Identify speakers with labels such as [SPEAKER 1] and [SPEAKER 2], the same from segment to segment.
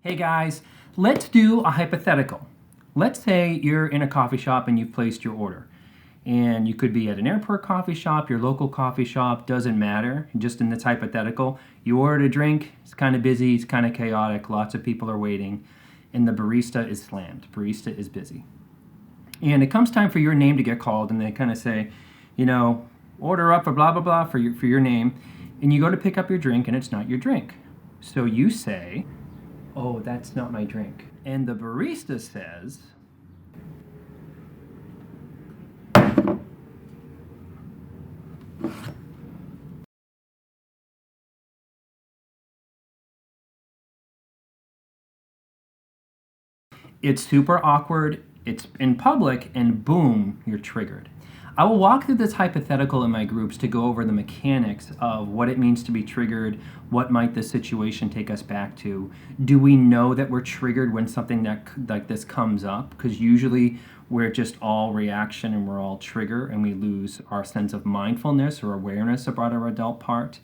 [SPEAKER 1] Hey guys, let's do a hypothetical. Let's say you're in a coffee shop and you've placed your order. And you could be at an airport coffee shop, your local coffee shop, doesn't matter. Just in this hypothetical, you ordered a drink, it's kind of busy, it's kind of chaotic, lots of people are waiting, and the barista is slammed. Barista is busy. And it comes time for your name to get called, and they kind of say, order up for blah, blah, blah for your name. And you go to pick up your drink, and it's not your drink. So you say, oh, that's not my drink. And the barista says, it's super awkward, it's in public, and boom, you're triggered. I will walk through this hypothetical in my groups to go over the mechanics of what it means to be triggered, what might the situation take us back to. Do we know that we're triggered when something like this comes up? Because usually we're just all reaction and we're all trigger and we lose our sense of mindfulness or awareness about our adult part.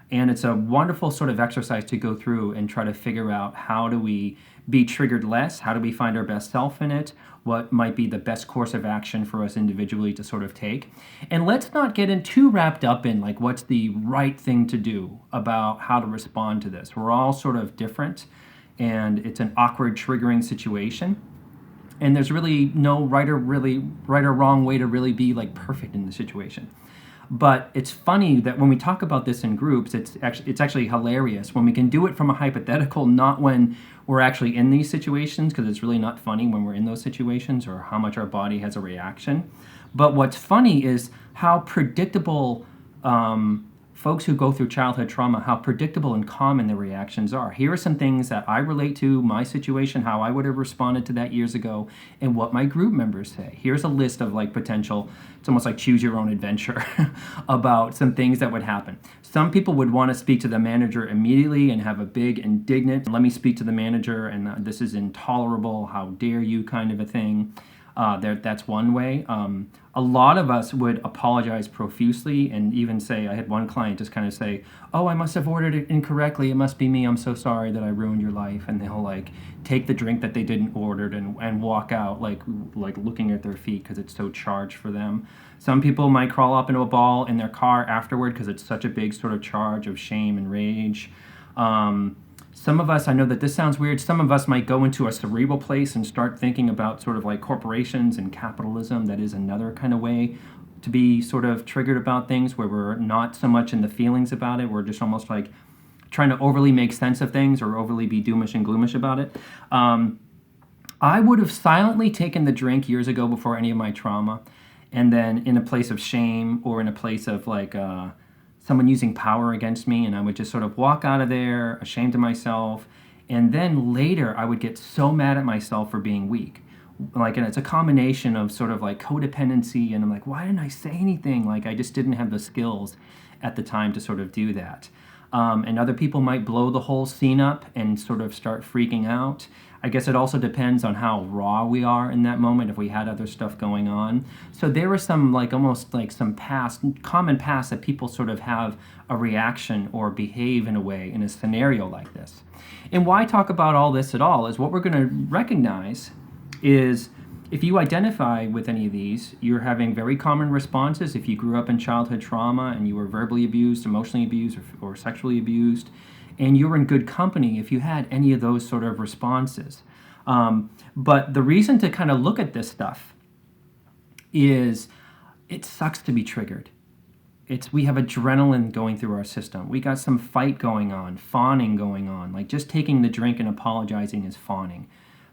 [SPEAKER 1] And it's a wonderful sort of exercise to go through and try to figure out how do we be triggered less, how do we find our best self in it, what might be the best course of action for us individually to sort of take. And let's not get too wrapped up in like what's the right thing to do about how to respond to this. We're all sort of different and it's an awkward triggering situation. And there's really no right or wrong way to really be like perfect in the situation. But it's funny that when we talk about this in groups, it's actually hilarious when we can do it from a hypothetical, not when we're actually in these situations, because it's really not funny when we're in those situations or how much our body has a reaction. But what's funny is how predictable folks who go through childhood trauma, how predictable and common their reactions are. Here are some things that I relate to, my situation, how I would have responded to that years ago, and what my group members say. Here's a list of like potential, it's almost like choose your own adventure about some things that would happen. Some people would want to speak to the manager immediately and have a big indignant, let me speak to the manager and this is intolerable, how dare you kind of a thing. That's one way. A lot of us would apologize profusely and even say, I had one client just kind of say, oh, I must have ordered it incorrectly. It must be me. I'm so sorry that I ruined your life. And they'll like take the drink that they didn't order and walk out like looking at their feet because it's so charged for them. Some people might crawl up into a ball in their car afterward because it's such a big sort of charge of shame and rage. Some of us, I know that this sounds weird, some of us might go into a cerebral place and start thinking about sort of like corporations and capitalism. That is another kind of way to be sort of triggered about things where we're not so much in the feelings about it. We're just almost like trying to overly make sense of things or overly be doomish and gloomish about it. I would have silently taken the drink years ago before any of my trauma, and then in a place of shame or in a place of like someone using power against me, and I would just sort of walk out of there ashamed of myself. And then later I would get so mad at myself for being weak. Like, and it's a combination of sort of like codependency, and I'm like, why didn't I say anything? Like, I just didn't have the skills at the time to sort of do that. And other people might blow the whole scene up and sort of start freaking out. I guess it also depends on how raw we are in that moment, if we had other stuff going on. So there are some like almost like some common past that people sort of have a reaction or behave in a way in a scenario like this. And why talk about all this at all is what we're going to recognize is if you identify with any of these, you're having very common responses. If you grew up in childhood trauma and you were verbally abused, emotionally abused, or sexually abused, and you're in good company if you had any of those sort of responses. But the reason to kind of look at this stuff is it sucks to be triggered. We have adrenaline going through our system. We got some fight going on, fawning going on. Like just taking the drink and apologizing is fawning.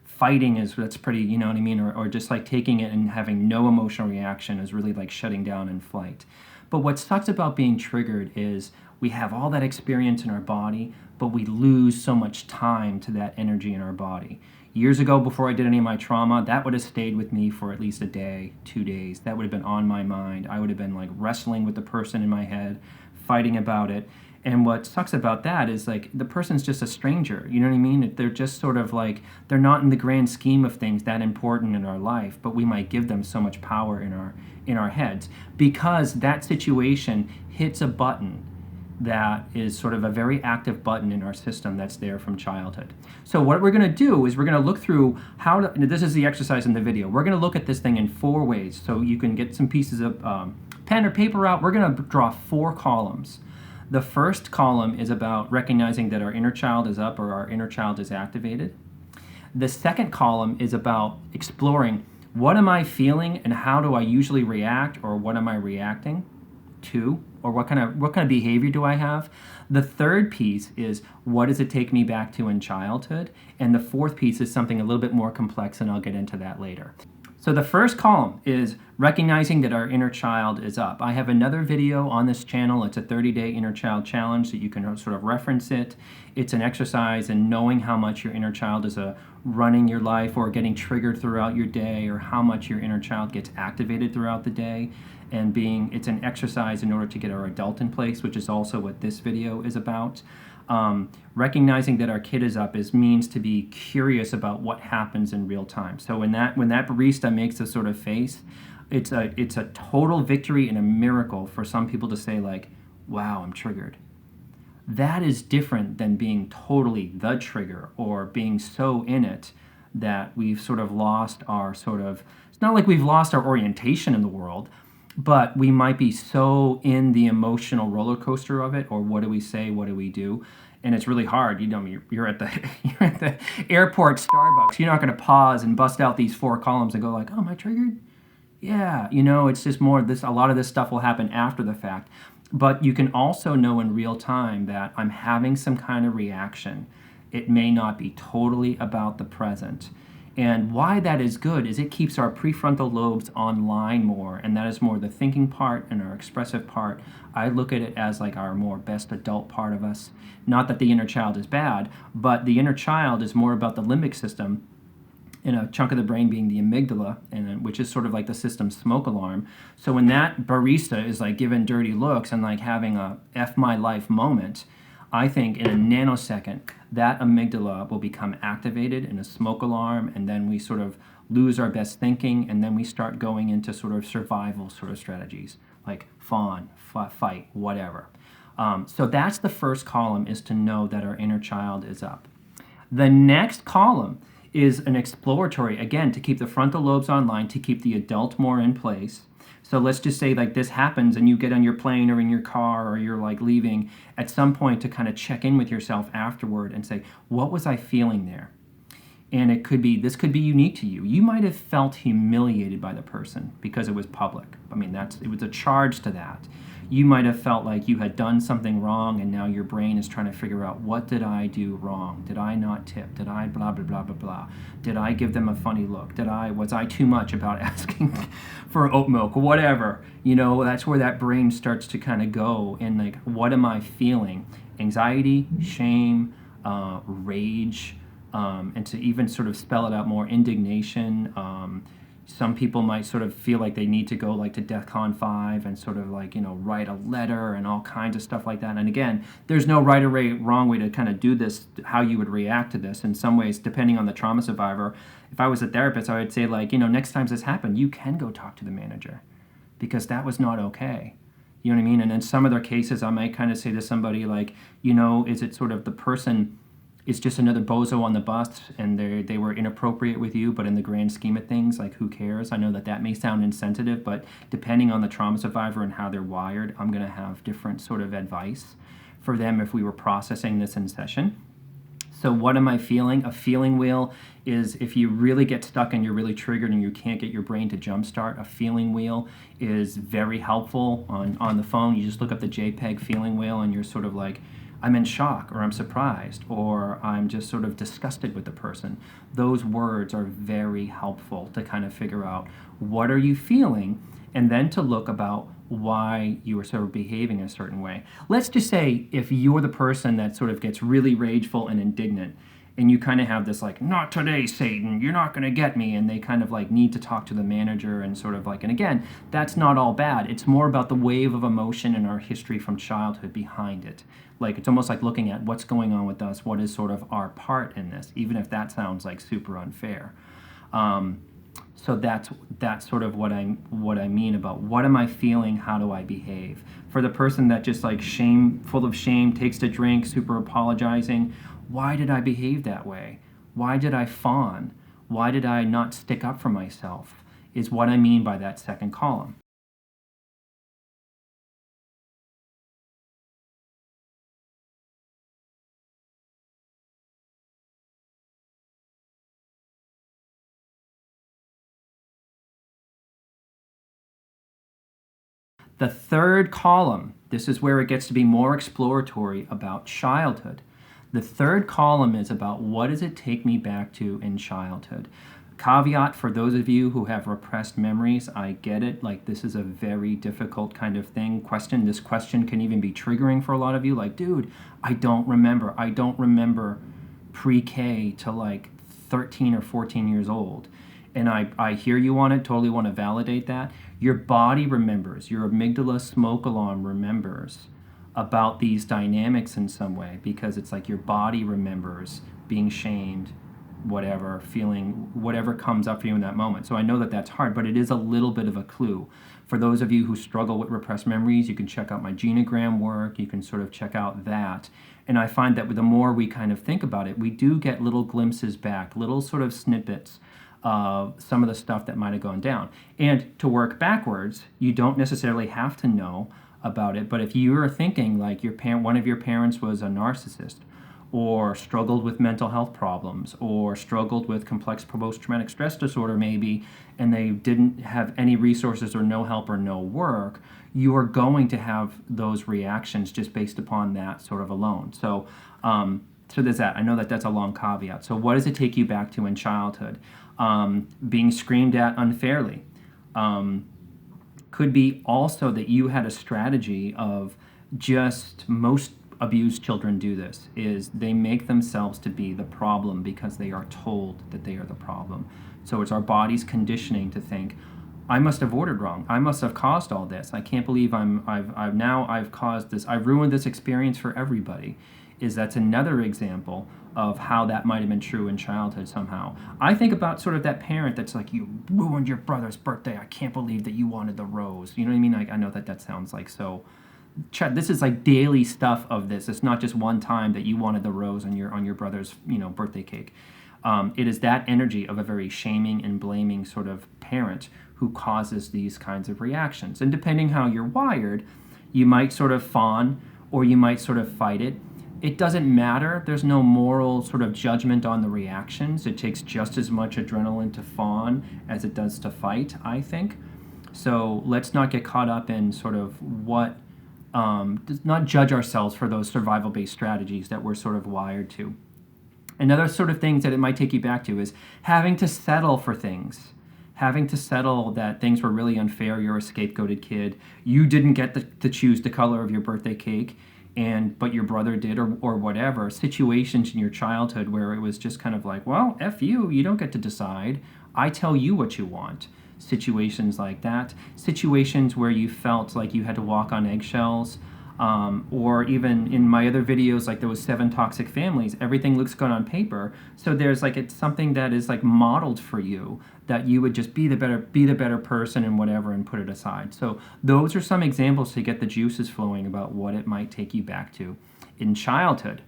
[SPEAKER 1] Fighting that's pretty, you know what I mean? Or just like taking it and having no emotional reaction is really like shutting down in flight. But what sucks about being triggered is we have all that experience in our body, but we lose so much time to that energy in our body. Years ago, before I did any of my trauma, that would have stayed with me for at least a day, 2 days. That would have been on my mind. I would have been like wrestling with the person in my head, fighting about it. And what sucks about that is like the person's just a stranger, you know what I mean? They're just sort of like, they're not in the grand scheme of things that important in our life, but we might give them so much power in our heads because that situation hits a button that is sort of a very active button in our system that's there from childhood. So what we're going to do is we're going to look through how to, this is the exercise in the video. We're going to look at this thing in 4 ways. So you can get some pieces of pen or paper out. We're going to draw 4 columns. The first column is about recognizing that our inner child is up or our inner child is activated. The second column is about exploring what am I feeling and how do I usually react, or what am I reacting to, or what kind of behavior do I have. The third piece is what does it take me back to in childhood, and the fourth piece is something a little bit more complex, and I'll get into that later. So the first column is recognizing that our inner child is up. I have another video on this channel. It's a 30-day inner child challenge that you can sort of reference it. It's an exercise in knowing how much your inner child is running your life or getting triggered throughout your day, or how much your inner child gets activated throughout the day. And it's an exercise in order to get our adult in place, which is also what this video is about. Recognizing that our kid is up means to be curious about what happens in real time. So when that barista makes this sort of face, it's a total victory and a miracle for some people to say like, wow, I'm triggered. That is different than being totally the trigger, or being so in it that we've sort of lost our it's not like we've lost our orientation in the world, but we might be so in the emotional roller coaster of it, or what do we say, what do we do? And it's really hard. You're at the airport Starbucks. You're not going to pause and bust out these 4 columns and go like, oh, am I triggered? Yeah, it's just more a lot of this stuff will happen after the fact. But you can also know in real time that I'm having some kind of reaction. It may not be totally about the present. And why that is good is it keeps our prefrontal lobes online more, and that is more the thinking part and our expressive part. I look at it as like our more best adult part of us. Not that the inner child is bad, but the inner child is more about the limbic system, and a chunk of the brain being the amygdala, which is sort of like the system smoke alarm. So when that barista is like giving dirty looks and like having a F my life moment, I think in a nanosecond, that amygdala will become activated in a smoke alarm, and then we sort of lose our best thinking, and then we start going into sort of survival sort of strategies, like fawn, fight, whatever. So that's the first column, is to know that our inner child is up. The next column is an exploratory, again, to keep the frontal lobes online, to keep the adult more in place. So let's just say like this happens and you get on your plane or in your car, or you're like leaving at some point, to kind of check in with yourself afterward and say, what was I feeling there? And this could be unique to you. You might have felt humiliated by the person because it was public. I mean, it was a charge to that. You might have felt like you had done something wrong, and now your brain is trying to figure out, what did I do wrong? Did I not tip? Did I blah, blah, blah, blah, blah? Did I give them a funny look? Was I too much about asking for oat milk? Whatever. That's where that brain starts to kind of go, and like, what am I feeling? Anxiety, shame, rage, and to even sort of spell it out more, indignation. Some people might sort of feel like they need to go like to DEFCON 5 and sort of like, write a letter and all kinds of stuff like that. And again, there's no right or wrong way to kind of do this, how you would react to this. In some ways, depending on the trauma survivor, if I was a therapist, I would say like, next time this happened, you can go talk to the manager, because that was not okay. You know what I mean? And in some other cases, I might kind of say to somebody like, is it sort of the person is just another bozo on the bus, and they were inappropriate with you, but in the grand scheme of things, like, who cares? I know that may sound insensitive, but depending on the trauma survivor and how they're wired, I'm going to have different sort of advice for them if we were processing this in session. So what am I feeling? A feeling wheel is if you really get stuck and you're really triggered and you can't get your brain to jumpstart, a feeling wheel is very helpful on the phone. You just look up the JPEG feeling wheel and you're sort of like, I'm in shock, or I'm surprised, or I'm just sort of disgusted with the person. Those words are very helpful to kind of figure out, what are you feeling, and then to look about why you are sort of behaving a certain way. Let's just say if you're the person that sort of gets really rageful and indignant, and you kind of have this like, not today, Satan, you're not going to get me, and they kind of like need to talk to the manager, and sort of like, and again, that's not all bad. It's more about the wave of emotion in our history from childhood behind it. Like, it's almost like looking at what's going on with us, what is sort of our part in this, even if that sounds like super unfair. So that's sort of what I mean about what am I feeling, how do I behave. For the person that just like full of shame, takes to drink, super apologizing, why did I behave that way? Why did I fawn? Why did I not stick up for myself? Is what I mean by that second column. The third column, this is where it gets to be more exploratory about childhood. The third column is about what does it take me back to in childhood. Caveat for those of you who have repressed memories, I get it. Like, this is a very difficult kind of thing. This question can even be triggering for a lot of you. Like, dude, I don't remember. I don't remember pre-K to like 13 or 14 years old. And I hear you on it, totally want to validate that. Your body remembers, your amygdala smoke alarm remembers about these dynamics in some way, because it's like your body remembers being shamed, whatever, feeling whatever comes up for you in that moment. So I know that that's hard, but it is a little bit of a clue. For those of you who struggle with repressed memories, you can check out my genogram work, you can sort of check out that. And I find that the more we kind of think about it, we do get little glimpses back, little sort of snippets of some of the stuff that might have gone down. And to work backwards, you don't necessarily have to know about it, but if you are thinking like one of your parents was a narcissist, or struggled with mental health problems, or struggled with complex post-traumatic stress disorder maybe, and they didn't have any resources or no help or no work, you are going to have those reactions just based upon that sort of alone. So there's that. I know that that's a long caveat. So what does it take you back to in childhood? Being screamed at unfairly. Could be also that you had a strategy of most abused children do this, is they make themselves to be the problem because they are told that they are the problem. So it's our body's conditioning to think, I must have ordered wrong. I must have caused all this. I can't believe I've caused this. I've ruined this experience for everybody. That's another example of how that might have been true in childhood somehow. I think about sort of that parent that's like, you ruined your brother's birthday. I can't believe that you wanted the rose. You know what I mean? Like, I know that sounds like so. This is like daily stuff of this. It's not just one time that you wanted the rose on your brother's birthday cake. It is that energy of a very shaming and blaming sort of parent who causes these kinds of reactions. And depending how you're wired, you might sort of fawn or you might sort of fight it. It doesn't matter. There's no moral sort of judgment on the reactions. It takes just as much adrenaline to fawn as it does to fight, I think. So let's not get caught up in sort of does not judge ourselves for those survival-based strategies that we're sort of wired to. Another sort of things that it might take you back to is having to settle for things. Having to settle that things were really unfair. You're a scapegoated kid. You didn't get to choose the color of your birthday cake, but your brother did, or whatever. Situations in your childhood where it was just kind of like, well, F you don't get to decide. I tell you what you want. Situations like that. Situations where you felt like you had to walk on eggshells. Or even in my other videos, like there was 7 toxic families, everything looks good on paper. So there's like, it's something that is like modeled for you, that you would just be the better person and whatever, and put it aside. So those are some examples to get the juices flowing about what it might take you back to in childhood.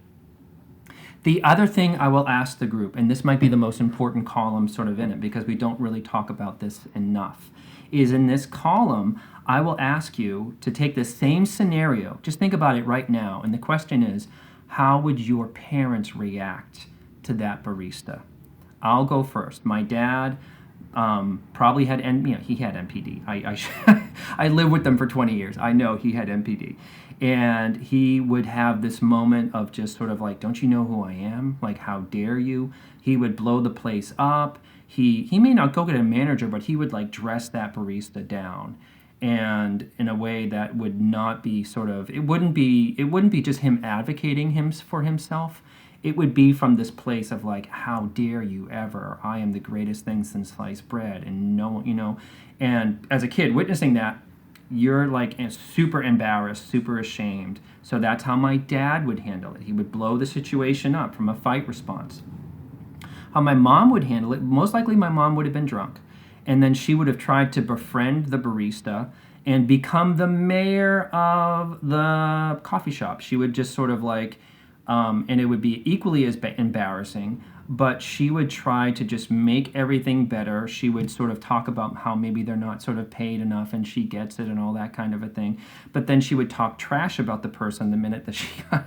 [SPEAKER 1] The other thing I will ask the group, and this might be the most important column sort of in it, because we don't really talk about this enough, is in this column, I will ask you to take the same scenario, just think about it right now, and the question is, how would your parents react to that barista? I'll go first. My dad probably had, he had MPD. I lived with them for 20 years. I know he had MPD. And he would have this moment of just sort of like, don't you know who I am? Like, how dare you? He would blow the place up. He may not go get a manager, but he would like dress that barista down. And in a way that would not be sort of, it wouldn't be just him advocating for himself. It would be from this place of like, how dare you ever? I am the greatest thing since sliced bread. And no, and as a kid witnessing that, you're like super embarrassed, super ashamed. So that's how my dad would handle it. He would blow the situation up from a fight response. How my mom would handle it, most likely my mom would have been drunk. And then she would have tried to befriend the barista and become the mayor of the coffee shop. She would just sort of like, and it would be equally as embarrassing, but she would try to just make everything better. She would sort of talk about how maybe they're not sort of paid enough and she gets it and all that kind of a thing. But then she would talk trash about the person the minute that she got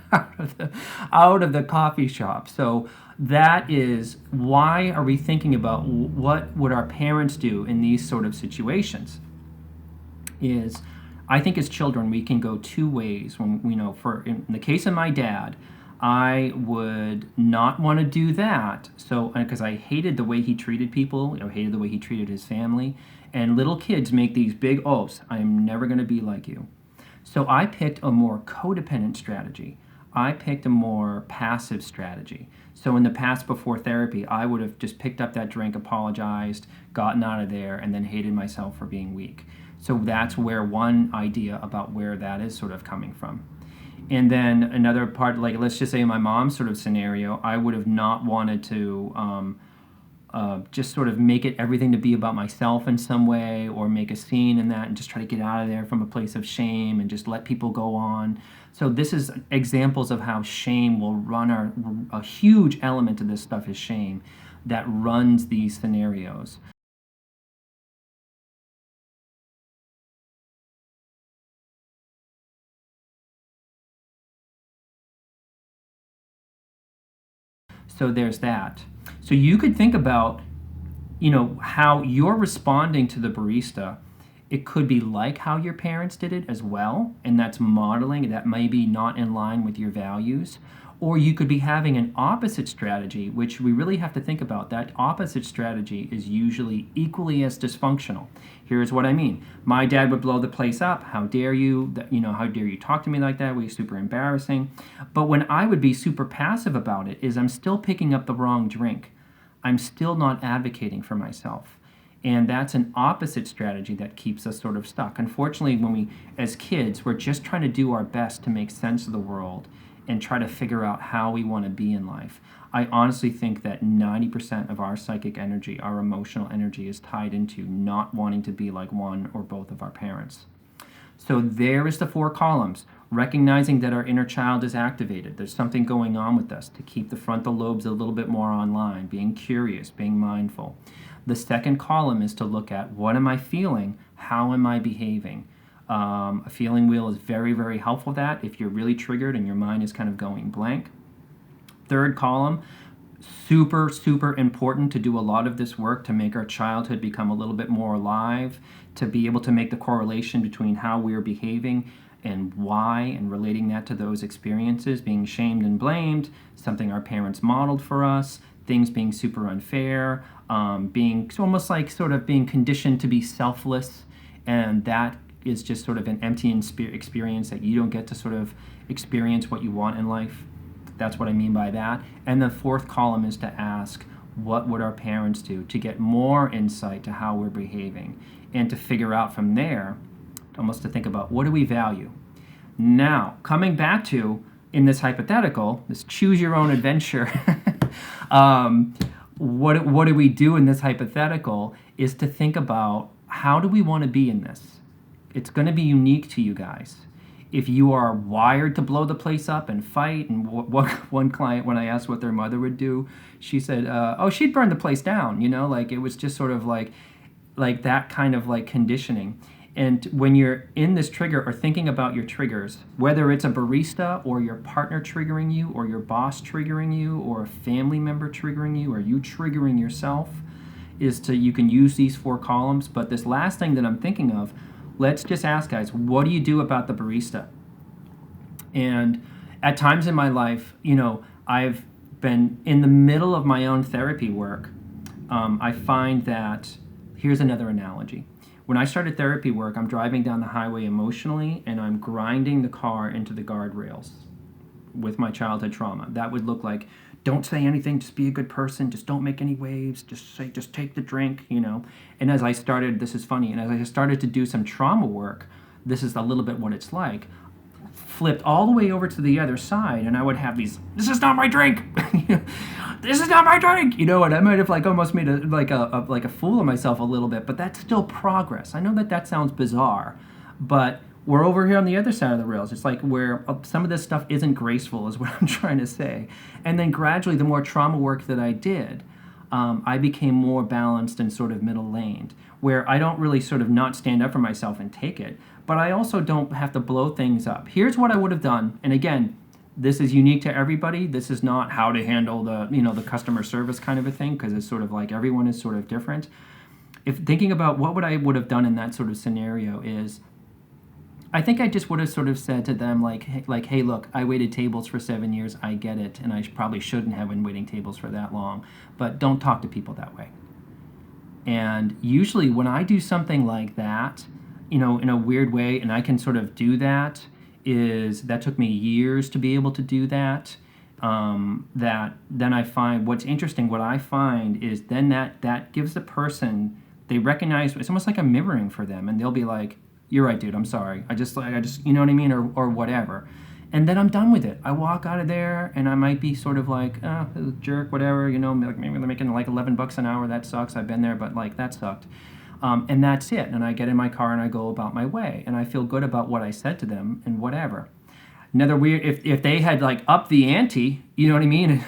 [SPEAKER 1] out of the coffee shop. So that is why are we thinking about what would our parents do in these sort of situations? Is I think as children we can go two ways. When for in the case of my dad, I would not want to do that. So because I hated the way he treated people, hated the way he treated his family, and little kids make these big oaths. I am never going to be like you. So I picked a more codependent strategy. I picked a more passive strategy. So in the past, before therapy, I would have just picked up that drink, apologized, gotten out of there, and then hated myself for being weak. So that's where one idea about where that is sort of coming from. And then another part, like let's just say in my mom's sort of scenario, I would have not wanted to just sort of make it everything to be about myself in some way, or make a scene in that and just try to get out of there from a place of shame and just let people go on. So this is examples of how shame will run a huge element of this stuff is shame that runs these scenarios. So there's that. So you could think about, how you're responding to the barista. It could be like how your parents did it as well, and that's modeling that may be not in line with your values. Or you could be having an opposite strategy, which we really have to think about. That opposite strategy is usually equally as dysfunctional. Here's what I mean. My dad would blow the place up. How dare you? How dare you talk to me like that? We're super embarrassing. But when I would be super passive about it, is I'm still picking up the wrong drink. I'm still not advocating for myself. And that's an opposite strategy that keeps us sort of stuck. Unfortunately, as kids, we're just trying to do our best to make sense of the world and try to figure out how we want to be in life. I honestly think that 90% of our psychic energy, our emotional energy, is tied into not wanting to be like one or both of our parents. So there is the 4 columns. Recognizing that our inner child is activated. There's something going on with us to keep the frontal lobes a little bit more online, being curious, being mindful. The second column is to look at what am I feeling? How am I behaving? A feeling wheel is very, very helpful with that if you're really triggered and your mind is kind of going blank. Third column, super, super important to do a lot of this work to make our childhood become a little bit more alive, to be able to make the correlation between how we're behaving and why, and relating that to those experiences, being shamed and blamed, something our parents modeled for us, things being super unfair, being almost like sort of being conditioned to be selfless, and that is just sort of an empty experience that you don't get to sort of experience what you want in life. That's what I mean by that. And the fourth column is to ask, what would our parents do, to get more insight to how we're behaving, and to figure out from there, almost to think about what do we value. Now, coming back to, in this hypothetical, this choose your own adventure, what do we do in this hypothetical is to think about how do we want to be in this. It's going to be unique to you guys. If you are wired to blow the place up and fight, and one client, when I asked what their mother would do, she said, she'd burn the place down, like it was just sort of like that kind of like conditioning. And when you're in this trigger or thinking about your triggers, whether it's a barista or your partner triggering you or your boss triggering you or a family member triggering you or you triggering yourself, you can use these 4 columns. But this last thing that I'm thinking of, let's just ask guys, what do you do about the barista? And at times in my life, I've been in the middle of my own therapy work. I find that, here's another analogy. When I started therapy work, I'm driving down the highway emotionally and I'm grinding the car into the guardrails with my childhood trauma. That would look like, don't say anything, just be a good person, just don't make any waves, just take the drink, And as I started, this is funny, and as I started to do some trauma work, this is a little bit what it's like. flipped all the way over to the other side, and I would have these, this is not my drink. This is not my drink. And I might have like almost made a fool of myself a little bit, but that's still progress. I know that sounds bizarre, but we're over here on the other side of the rails. It's like where some of this stuff isn't graceful is what I'm trying to say. And then gradually, the more trauma work that I did, I became more balanced and sort of middle laned, where I don't really sort of not stand up for myself and take it, but I also don't have to blow things up. Here's what I would have done. And again, this is unique to everybody. This is not how to handle the customer service kind of a thing, because it's sort of like everyone is sort of different. If thinking about what I would have done in that sort of scenario is, I think I just would have sort of said to them like, hey, look, I waited tables for 7 years. I get it, and I probably shouldn't have been waiting tables for that long, but don't talk to people that way. And usually when I do something like that, in a weird way, and I can sort of do that, that took me years to be able to do that. That then I find what's interesting. What I find is then that gives the person, they recognize, it's almost like a mirroring for them, and they'll be like, "You're right, dude. I'm sorry. I just you know what I mean, or whatever." And then I'm done with it. I walk out of there, and I might be sort of like, "Oh, jerk, whatever." Like maybe they're making like $11 an hour. That sucks. I've been there, but like that sucked. And that's it. And I get in my car and I go about my way, and I feel good about what I said to them and whatever. Another weird, if they had like upped the ante, you know what I mean?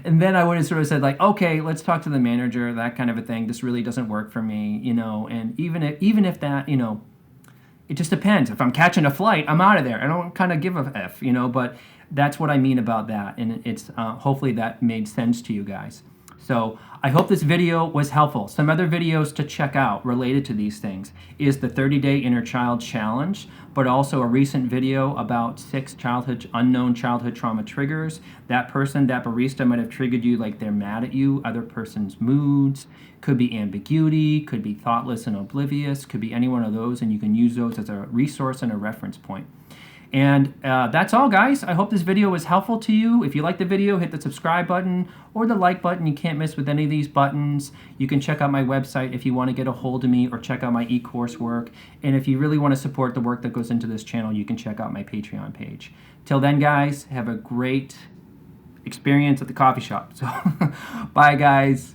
[SPEAKER 1] And then I would have sort of said like, okay, let's talk to the manager, that kind of a thing. This really doesn't work for me, and even if that, it just depends. If I'm catching a flight, I'm out of there. I don't kind of give a F, but that's what I mean about that. And it's hopefully that made sense to you guys. So I hope this video was helpful. Some other videos to check out related to these things is the 30-day inner child challenge, but also a recent video about 6 unknown childhood trauma triggers. That barista might have triggered you like they're mad at you, other person's moods, could be ambiguity, could be thoughtless and oblivious, could be any one of those, and you can use those as a resource and a reference point. And that's all, guys. I hope this video was helpful to you. If you like the video, hit the subscribe button or the like button. You can't miss with any of these buttons. You can check out my website if you want to get a hold of me, or check out my e-course work. And if you really want to support the work that goes into this channel, you can check out my Patreon page. Till then, guys, have a great experience at the coffee shop. So, bye, guys.